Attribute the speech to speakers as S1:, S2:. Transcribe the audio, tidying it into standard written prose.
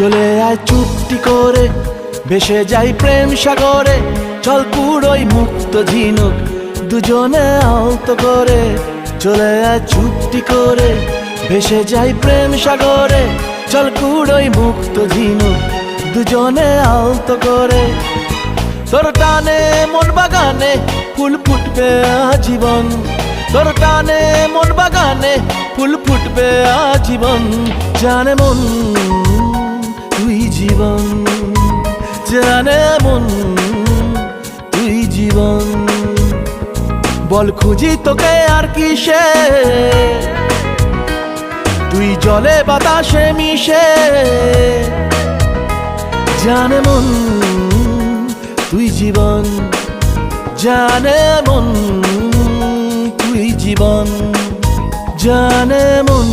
S1: চলে আয় চুপটি করে, ভেসে যাই প্রেম সাগরে। চল কুড়োই মুক্ত ঝিনুক দুজনে আলতো করে। চলে আয় চুপটি করে, ভেসে যাই প্রেম সাগরে। চল কুড়োই মুক্ত ঝিনুক দুজনে আলতো করে। তোর টানে মন বাগানে ফুল ফুটবে আজীবন। তোর টানে মন বাগানে ফুল ফুটবে আজীবন। জানে মন তুই জীবন, জানে মন তুই জীবন। বল খুঁজি তোকে আর কিসে, তুই জলে বাতাসে মিশে। জানে মন তুই জীবন, জানে মন তুই জীবন, জানে মন।